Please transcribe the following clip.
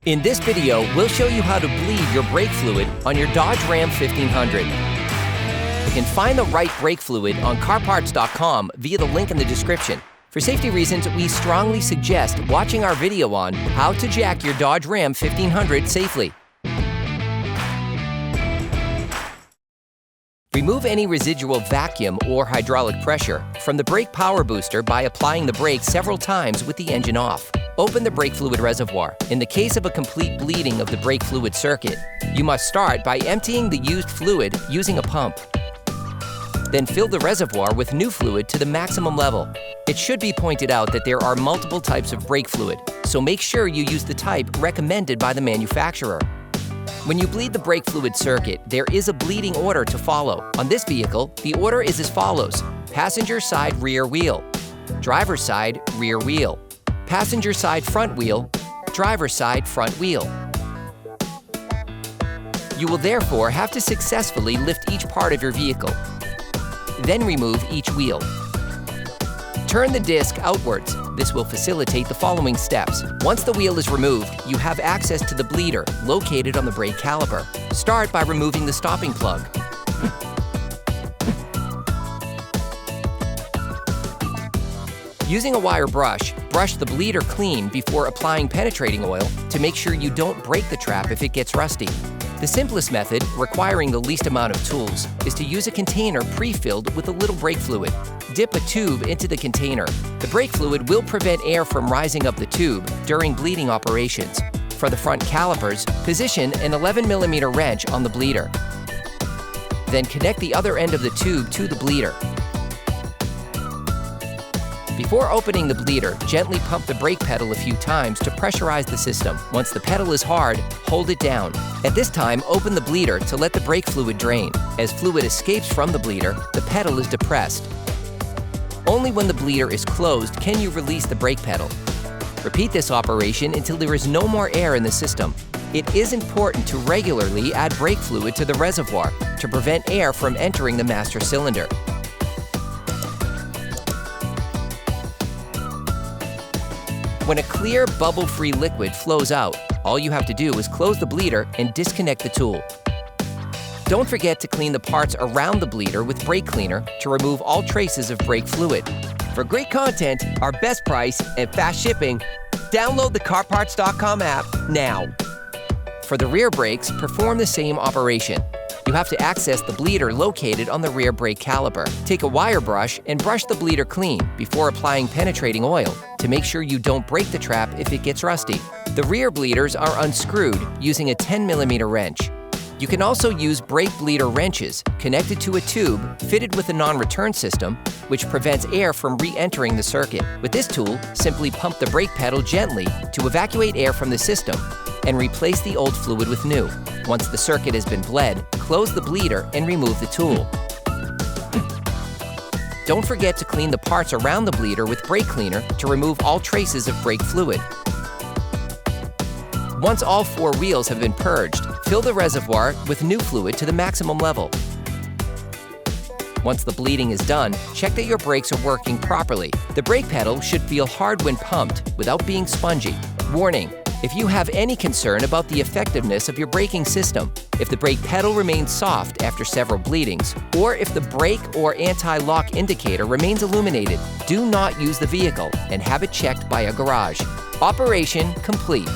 In this video, we'll show you how to bleed your brake fluid on your Dodge Ram 1500. You can find the right brake fluid on CarParts.com via the link in the description. For safety reasons, we strongly suggest watching our video on how to jack your Dodge Ram 1500 safely. Remove any residual vacuum or hydraulic pressure from the brake power booster by applying the brake several times with the engine off. Open the brake fluid reservoir. In the case of a complete bleeding of the brake fluid circuit, you must start by emptying the used fluid using a pump. Then fill the reservoir with new fluid to the maximum level. It should be pointed out that there are multiple types of brake fluid, so make sure you use the type recommended by the manufacturer. When you bleed the brake fluid circuit, there is a bleeding order to follow. On this vehicle, the order is as follows: passenger side rear wheel, driver's side rear wheel, passenger side front wheel, driver's side front wheel. You will therefore have to successfully lift each part of your vehicle. Then remove each wheel. Turn the disc outwards. This will facilitate the following steps. Once the wheel is removed, you have access to the bleeder located on the brake caliper. Start by removing the stopping plug. Using a wire brush, brush the bleeder clean before applying penetrating oil to make sure you don't break the trap if it gets rusty. The simplest method, requiring the least amount of tools, is to use a container pre-filled with a little brake fluid. Dip a tube into the container. The brake fluid will prevent air from rising up the tube during bleeding operations. For the front calipers, position an 11mm wrench on the bleeder. Then connect the other end of the tube to the bleeder. Before opening the bleeder, gently pump the brake pedal a few times to pressurize the system. Once the pedal is hard, hold it down. At this time, open the bleeder to let the brake fluid drain. As fluid escapes from the bleeder, the pedal is depressed. Only when the bleeder is closed can you release the brake pedal. Repeat this operation until there is no more air in the system. It is important to regularly add brake fluid to the reservoir to prevent air from entering the master cylinder. When a clear, bubble-free liquid flows out, all you have to do is close the bleeder and disconnect the tool. Don't forget to clean the parts around the bleeder with brake cleaner to remove all traces of brake fluid. For great content, our best price, and fast shipping, download the CarParts.com app now. For the rear brakes, perform the same operation. You have to access the bleeder located on the rear brake caliper. Take a wire brush and brush the bleeder clean before applying penetrating oil to make sure you don't break the trap if it gets rusty. The rear bleeders are unscrewed using a 10mm wrench. You can also use brake bleeder wrenches connected to a tube fitted with a non-return system, which prevents air from re-entering the circuit. With this tool, simply pump the brake pedal gently to evacuate air from the system and replace the old fluid with new. Once the circuit has been bled, close the bleeder and remove the tool. Don't forget to clean the parts around the bleeder with brake cleaner to remove all traces of brake fluid. Once all 4 wheels have been purged, fill the reservoir with new fluid to the maximum level. Once the bleeding is done, check that your brakes are working properly. The brake pedal should feel hard when pumped without being spongy. Warning: if you have any concern about the effectiveness of your braking system, if the brake pedal remains soft after several bleedings, or if the brake or anti-lock indicator remains illuminated, do not use the vehicle and have it checked by a garage. Operation complete.